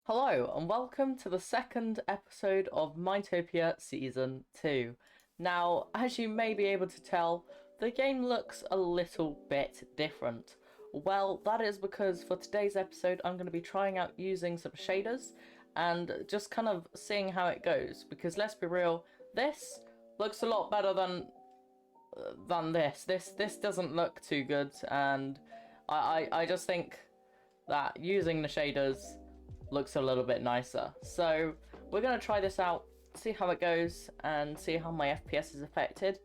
Hello and welcome to the second episode of Minetopia Season 2. Now, as you may be able to tell, the game looks a little bit different. Well, that is because for today's episode I'm going to be trying out using some shaders and just kind of seeing how it goes, because let's be real, this looks a lot better than this. This doesn't look too good, and I just think that using the shaders looks a little bit nicer. So we're going to try this out, see how it goes, and see how my FPS is affected.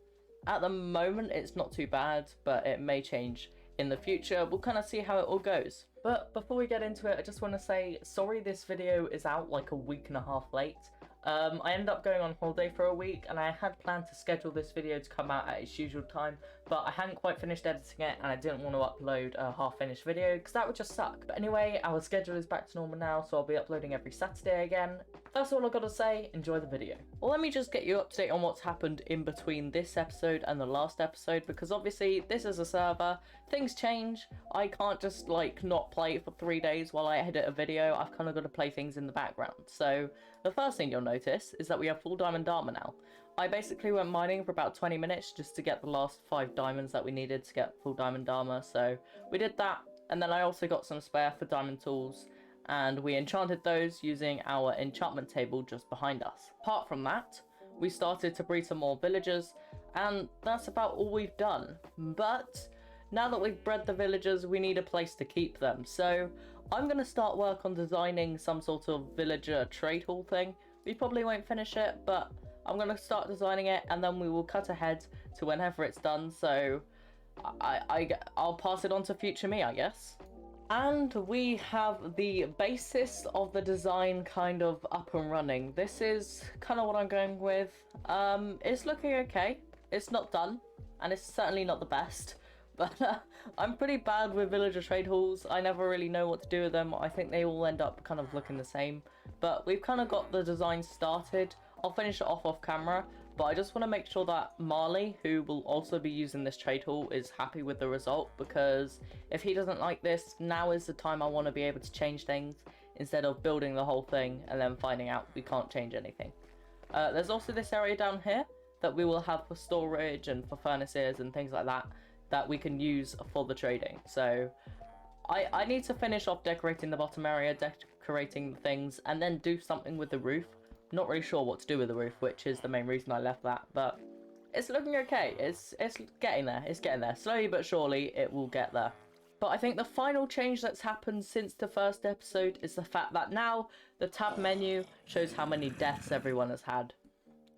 At the moment it's not too bad, but it may change in the future. We'll kind of see how it all goes. But before we get into it, I just want to say sorry this video is out like a week and a half late. I ended up going on holiday for a week and I had planned to schedule this video to come out at its usual time, but I hadn't quite finished editing it and I didn't want to upload a half-finished video because that would just suck. But anyway, our schedule is back to normal now, so I'll be uploading every Saturday again. That's all I've got to say. Enjoy the video. Well, let me just get you up to date on what's happened in between this episode and the last episode, because obviously this is a server, things change. I can't just like not play for 3 days while I edit a video. I've kind of got to play things in the background. So the first thing you'll notice is that we have full diamond armor now. I basically went mining for about 20 minutes just to get the last 5 diamonds that we needed to get full diamond armor, so we did that, and then I also got some spare for diamond tools and we enchanted those using our enchantment table just behind us. Apart from that, we started to breed some more villagers, and that's about all we've done. But now that we've bred the villagers, we need a place to keep them, so I'm going to start work on designing some sort of villager trade hall thing. We probably won't finish it, but I'm going to start designing it and then we will cut ahead to whenever it's done, so I'll pass it on to future me, I guess. And we have the basis of the design kind of up and running. This is kind of what I'm going with. It's looking okay. It's not done, and it's certainly not the best. But I'm pretty bad with villager trade halls. I never really know what to do with them. I think they all end up kind of looking the same. But we've kind of got the design started. I'll finish it off camera, but I just want to make sure that Marley, who will also be using this trade hall, is happy with the result, because if he doesn't like this, now is the time I want to be able to change things instead of building the whole thing and then finding out we can't change anything. There's also this area down here that we will have for storage and for furnaces and things like that we can use for the trading. So I need to finish off decorating the bottom area, decorating the things, and then do something with the roof. Not really sure what to do with the roof, which is the main reason I left that, but it's looking okay. It's getting there. It's getting there. Slowly but surely it will get there. But I think the final change that's happened since the first episode is the fact that now the tab menu shows how many deaths everyone has had.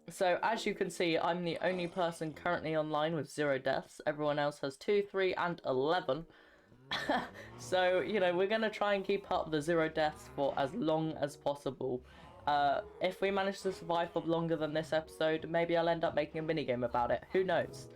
So as you can see, I'm the only person currently online with 0 deaths. Everyone else has 2, 3, and 11. So, you know, we're going to try and keep up the 0 deaths for as long as possible. If we manage to survive for longer than this episode, maybe I'll end up making a minigame about it. Who knows?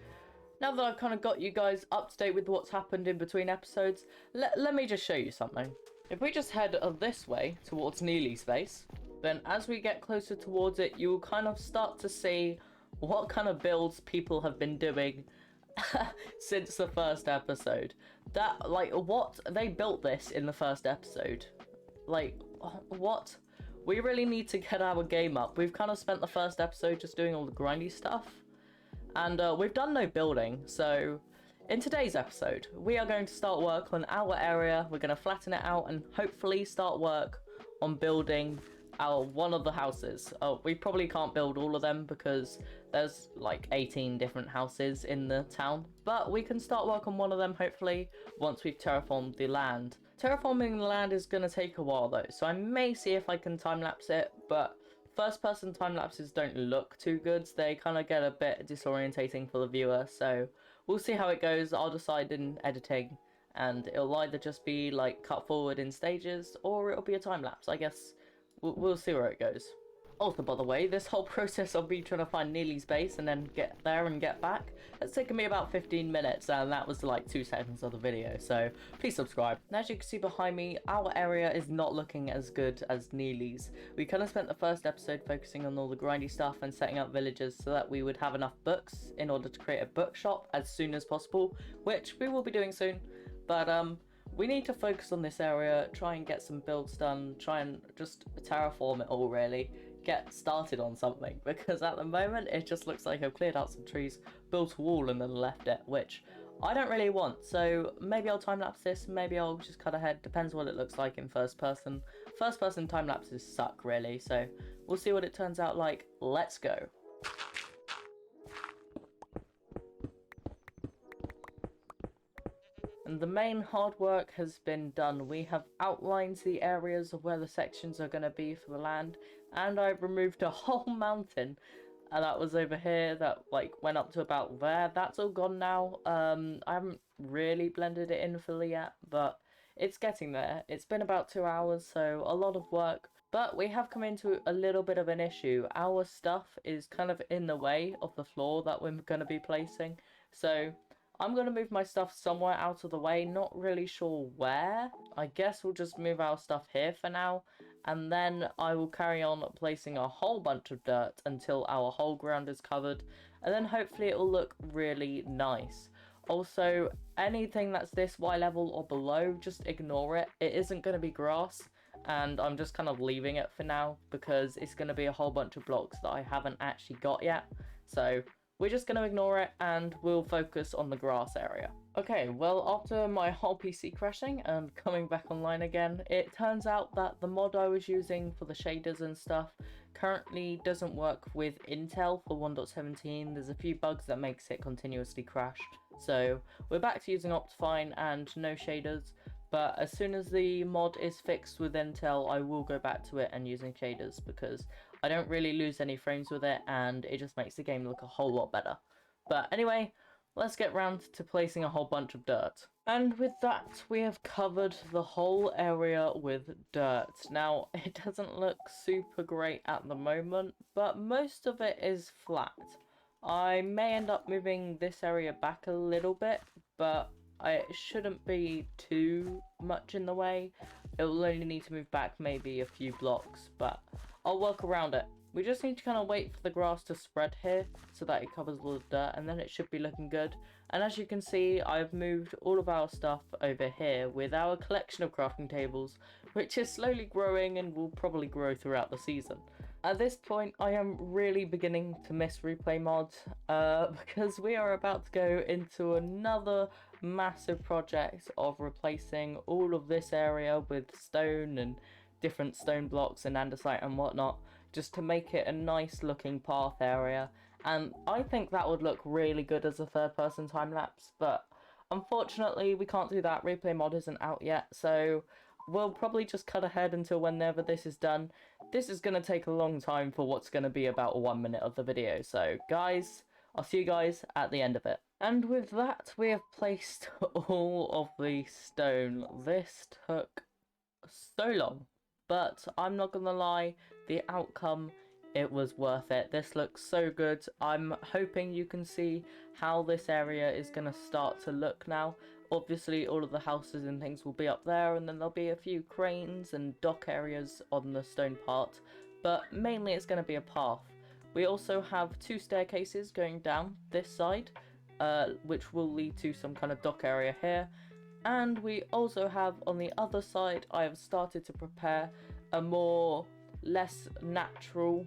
Now that I've kind of got you guys up to date with what's happened in between episodes, let me just show you something. If we just head this way towards Neely's base, then as we get closer towards it, you will kind of start to see what kind of builds people have been doing since the first episode. That, like, what? They built this in the first episode. Like, what? We really need to get our game up. We've kind of spent the first episode just doing all the grindy stuff, and we've done no building. So in today's episode, we are going to start work on our area. We're going to flatten it out and hopefully start work on building one of the houses. Oh, we probably can't build all of them because there's like 18 different houses in the town, but we can start work on one of them hopefully once we've terraformed the land. Terraforming the land is going to take a while though, so I may see if I can time-lapse it, but first-person time-lapses don't look too good. They kind of get a bit disorientating for the viewer, so we'll see how it goes. I'll decide in editing, and it'll either just be like cut forward in stages, or it'll be a time-lapse. I guess we'll see where it goes. Also, by the way, this whole process of me trying to find Neely's base and then get there and get back, it's taken me about 15 minutes, and that was like 2 seconds of the video, so please subscribe. And as you can see behind me, our area is not looking as good as Neely's. We kind of spent the first episode focusing on all the grindy stuff and setting up villages so that we would have enough books in order to create a bookshop as soon as possible, which we will be doing soon. But we need to focus on this area, try and get some builds done, try and just terraform it all really, get started on something, because at the moment it just looks like I've cleared out some trees, built a wall and then left it, which I don't really want. So maybe I'll time-lapse this, maybe I'll just cut ahead, depends what it looks like in first person. First person time-lapses suck really, so we'll see what it turns out like. Let's go. And the main hard work has been done. We have outlined the areas of where the sections are going to be for the land, and I've removed a whole mountain that was over here that like went up to about there. That's all gone now. I haven't really blended it in fully yet, but it's getting there. It's been about 2 hours, so a lot of work. But we have come into a little bit of an issue. Our stuff is kind of in the way of the floor that we're going to be placing, so I'm going to move my stuff somewhere out of the way, not really sure where. I guess we'll just move our stuff here for now, and then I will carry on placing a whole bunch of dirt until our whole ground is covered, and then hopefully it will look really nice. Also, anything that's this Y level or below, just ignore it. It isn't going to be grass, and I'm just kind of leaving it for now because it's going to be a whole bunch of blocks that I haven't actually got yet. So we're just going to ignore it and we'll focus on the grass area. Okay, well, after my whole PC crashing and coming back online again, it turns out that the mod I was using for the shaders and stuff currently doesn't work with Intel for 1.17. There's a few bugs that makes it continuously crash. So we're back to using Optifine and no shaders. But as soon as the mod is fixed with Intel, I will go back to it and using shaders because I don't really lose any frames with it and it just makes the game look a whole lot better. But anyway, let's get round to placing a whole bunch of dirt. And with that, we have covered the whole area with dirt. Now, it doesn't look super great at the moment, but most of it is flat. I may end up moving this area back a little bit, but it shouldn't be too much in the way. It will only need to move back maybe a few blocks, but I'll work around it. We just need to kind of wait for the grass to spread here so that it covers all the dirt, and then it should be looking good. And as you can see, I've moved all of our stuff over here with our collection of crafting tables, which is slowly growing and will probably grow throughout the season. At this point, I am really beginning to miss replay mods because we are about to go into another massive project of replacing all of this area with stone and different stone blocks and andesite and whatnot, just to make it a nice looking path area. And I think that would look really good as a third person time lapse, but unfortunately we can't do that. Replay mod isn't out yet, so we'll probably just cut ahead until whenever this is done. This is going to take a long time for what's going to be about 1 minute of the video, so guys, I'll see you guys at the end of it. And with that, we have placed all of the stone. This took so long, but I'm not gonna lie, the outcome, it was worth it. This looks so good. I'm hoping you can see how this area is gonna start to look now. Obviously all of the houses and things will be up there, and then there'll be a few cranes and dock areas on the stone part, but mainly it's gonna be a path. We also have 2 staircases going down this side, which will lead to some kind of dock area here. And we also have on the other side, I have started to prepare a less natural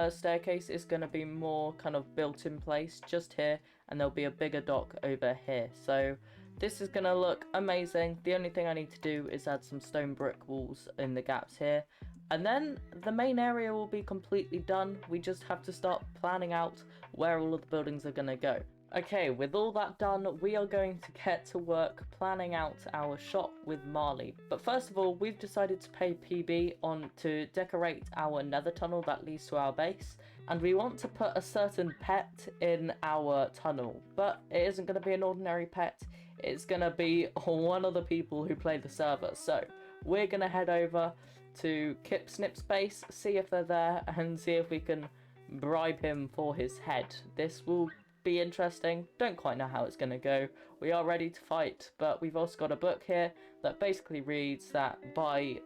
staircase. It's going to be more kind of built in place just here, and there'll be a bigger dock over here. So this is going to look amazing. The only thing I need to do is add some stone brick walls in the gaps here, and then the main area will be completely done. We just have to start planning out where all of the buildings are going to go. Okay, with all that done, we are going to get to work planning out our shop with Marley. But first of all, we've decided to pay PB on to decorate our nether tunnel that leads to our base. And we want to put a certain pet in our tunnel. But it isn't going to be an ordinary pet. It's going to be one of the people who play the server. So we're going to head over to Kip Snip's base, see if they're there, and see if we can bribe him for his head. This will be interesting. Don't quite know how it's going to go. We are ready to fight, but we've also got a book here that basically reads that by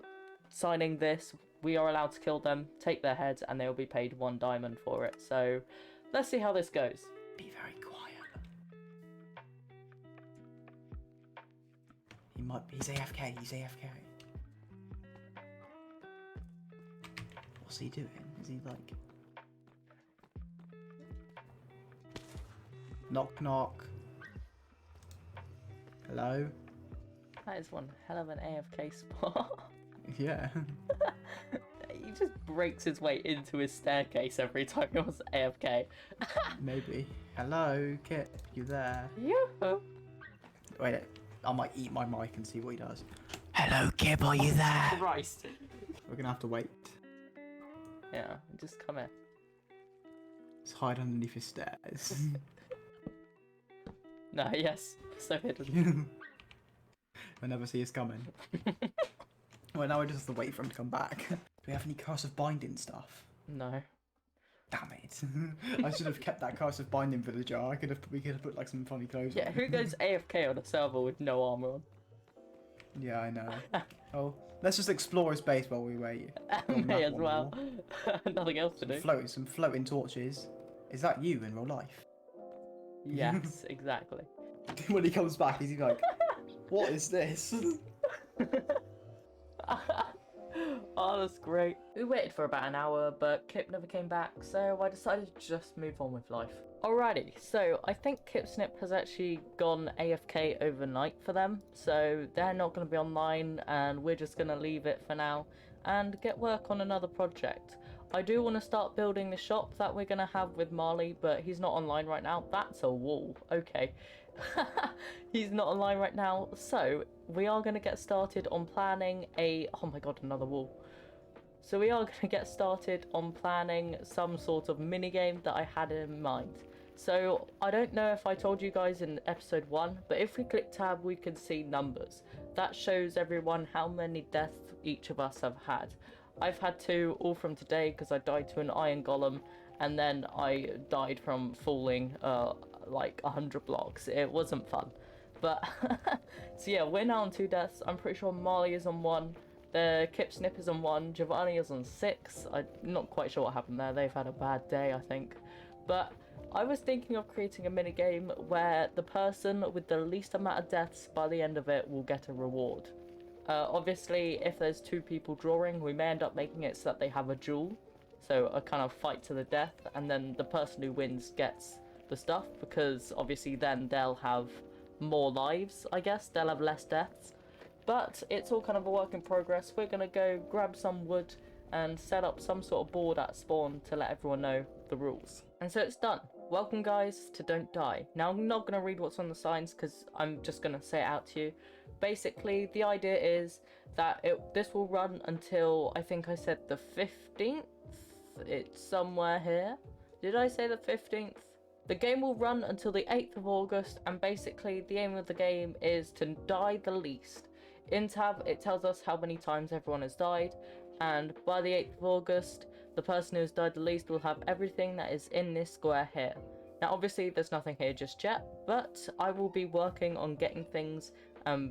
signing this, we are allowed to kill them, take their heads, and they will be paid 1 diamond for it. So let's see how this goes. Be very quiet. He might be. He's AFK. He's AFK. What's he doing? Is he like... Knock knock. Hello? That is one hell of an AFK spot. Yeah. He just breaks his way into his staircase every time he wants AFK. Maybe. Hello, Kip, you there? Yoo-hoo. Wait, I might eat my mic and see what he does. Hello, Kip, are you there? Christ. We're gonna have to wait. Yeah, just come here. Let's hide underneath his stairs. No, yes, so hidden. We'll never see us coming. Well, now we just have to wait for him to come back. Do we have any curse of binding stuff? No. Damn it. I should have kept that curse of binding for the jar. We could have put like some funny clothes Yeah, on. who goes AFK on a server with no armor on? Yeah, I know. Oh, let's just explore his base while we wait. May as well. Nothing else to do. Some floating torches. Is that you in real life? Yes, exactly. When he comes back, is he like, what is this? Oh, that's great. We waited for about an hour, but Kip never came back, so I decided to just move on with life. Alrighty, so I think Kip Snip has actually gone AFK overnight for them, so they're not going to be online, and we're just going to leave it for now and get work on another project. I do want to start building the shop that we're going to have with Marley, but he's not online right now. That's a wall. Okay. He's not online right now, so we are going to get started on planning a... Oh my god, another wall. So we are going to get started on planning some sort of minigame that I had in mind. So I don't know if I told you guys in episode 1, but if we click tab we can see numbers. That shows everyone how many deaths each of us have had. I've had 2, all from today, because I died to an iron golem, and then I died from falling like 100 blocks. It wasn't fun. But, so yeah, we're now on 2 deaths. I'm pretty sure Marley is on 1. The Kip Snip is on 1. Giovanni is on 6. I'm not quite sure what happened there. They've had a bad day, I think. But I was thinking of creating a minigame where the person with the least amount of deaths by the end of it will get a reward. Obviously, if there's 2 people drawing, we may end up making it so that they have a duel. So a kind of fight to the death, and then the person who wins gets the stuff, because obviously then they'll have more lives, I guess. They'll have less deaths. But it's all kind of a work in progress. We're going to go grab some wood and set up some sort of board at spawn to let everyone know the rules. And so it's done. Welcome guys to Don't Die. Now I'm not going to read what's on the signs because I'm just going to say it out to you. Basically the idea is that this will run until, I think I said the 15th. It's somewhere here. Did I say the 15th? The game will run until the 8th of August, and basically the aim of the game is to die the least. In tab it tells us how many times everyone has died, and by the 8th of August the person who has died the least will have everything that is in this square here. Now obviously there's nothing here just yet, but I will be working on getting things,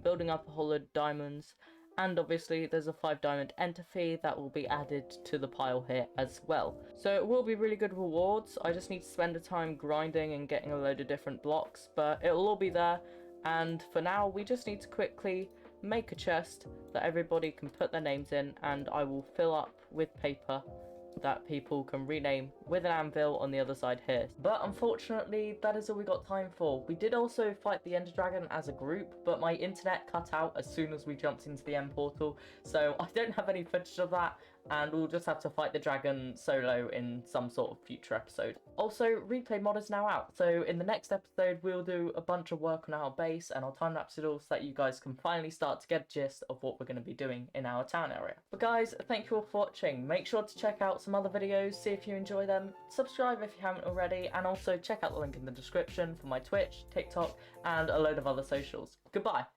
building up a whole load of diamonds, and obviously there's a 5 diamond enter fee that will be added to the pile here as well. So it will be really good rewards. I just need to spend the time grinding and getting a load of different blocks, but it will all be there. And for now we just need to quickly make a chest that everybody can put their names in, and I will fill up with paper that people can rename with an anvil on the other side here. But unfortunately that is all we got time for. We did also fight the Ender Dragon as a group, but my internet cut out as soon as we jumped into the end portal, so I don't have any footage of that, and we'll just have to fight the dragon solo in some sort of future episode. Also, replay mod is now out, so in the next episode we'll do a bunch of work on our base and I'll time-lapse it all so that you guys can finally start to get a gist of what we're going to be doing in our town area. But guys, thank you all for watching. Make sure to check out some other videos, see if you enjoy them, subscribe if you haven't already, and also check out the link in the description for my Twitch, TikTok, and a load of other socials. Goodbye!